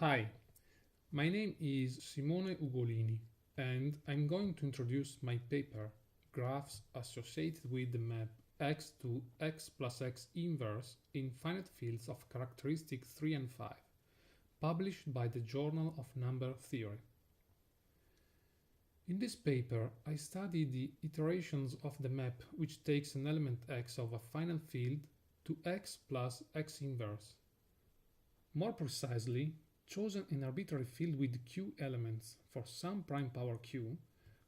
Hi, my name is Simone Ugolini and I'm going to introduce my paper, Graphs Associated with the Map x to x plus x inverse in finite fields of characteristic 3 and 5, published by the Journal of Number Theory. In this paper, I study the iterations of the map which takes an element x of a finite field to x plus x inverse. More precisely, chosen an arbitrary field with q elements for some prime power q,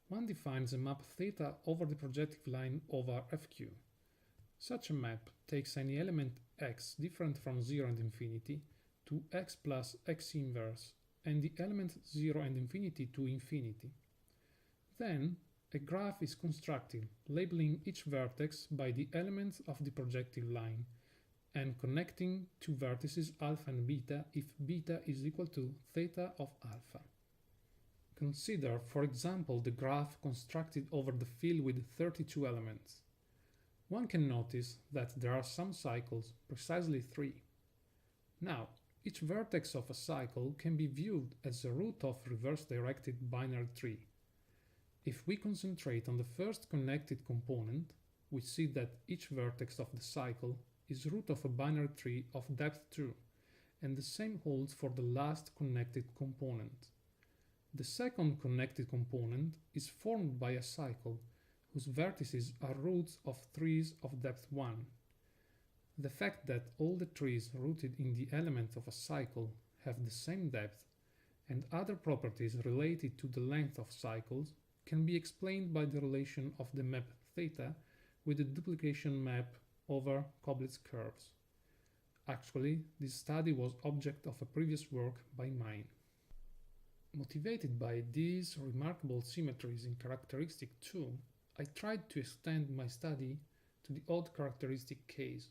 one defines a map theta over the projective line over fq. Such a map takes any element x different from 0 and infinity to x plus x inverse and the element 0 and infinity to infinity. Then, a graph is constructed, labeling each vertex by the elements of the projective line and connecting two vertices alpha and beta if beta is equal to theta of alpha. Consider, for example, the graph constructed over the field with 32 elements. One can notice that there are some cycles, precisely 3. Now, each vertex of a cycle can be viewed as a root of reverse-directed binary tree. If we concentrate on the first connected component, we see that each vertex of the cycle is root of a binary tree of depth 2, and the same holds for the last connected component. The second connected component is formed by a cycle whose vertices are roots of trees of depth 1. The fact that all the trees rooted in the element of a cycle have the same depth and other properties related to the length of cycles can be explained by the relation of the map theta with the duplication map over Coblett's curves. Actually, this study was object of a previous work by mine. Motivated by these remarkable symmetries in characteristic 2, I tried to extend my study to the odd characteristic case.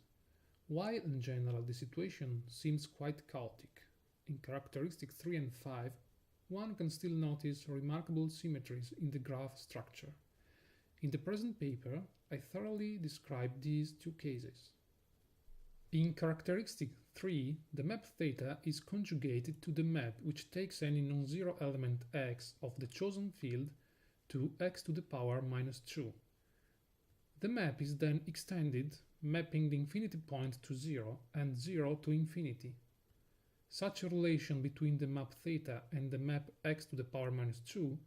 While in general the situation seems quite chaotic, in characteristic 3 and 5, one can still notice remarkable symmetries in the graph structure. In the present paper, I thoroughly describe these two cases. In characteristic 3, the map theta is conjugated to the map which takes any non-zero element x of the chosen field to x to the power minus 2. The map is then extended, mapping the infinity point to 0 and 0 to infinity. Such a relation between the map theta and the map x to the power minus 2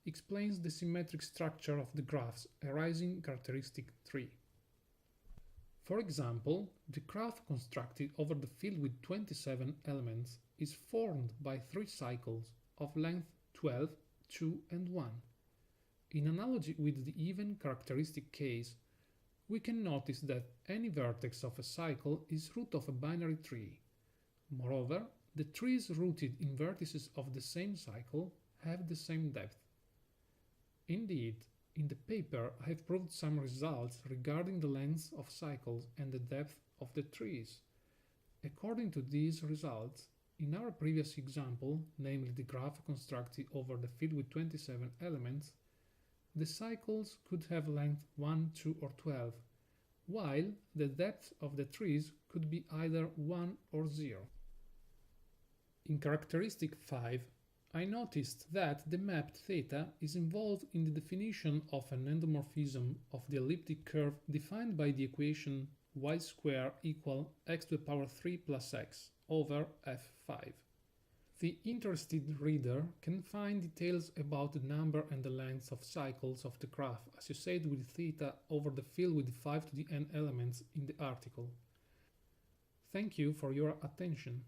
explains the symmetric structure of the graphs arising in characteristic 3. For example, the graph constructed over the field with 27 elements is formed by 3 cycles of length 12, 2 and 1. In analogy with the even characteristic case, we can notice that any vertex of a cycle is root of a binary tree. Moreover, the trees rooted in vertices of the same cycle have the same depth. Indeed, in the paper I have proved some results regarding the lengths of cycles and the depth of the trees. According to these results, in our previous example, namely the graph constructed over the field with 27 elements, the cycles could have length 1, 2 or 12, while the depth of the trees could be either 1 or 0. In characteristic 5, I noticed that the map theta is involved in the definition of an endomorphism of the elliptic curve defined by the equation y square equal x to the power 3 plus x over f5. The interested reader can find details about the number and the length of cycles of the graph associated with theta over the field with 5 to the n elements in the article. Thank you for your attention.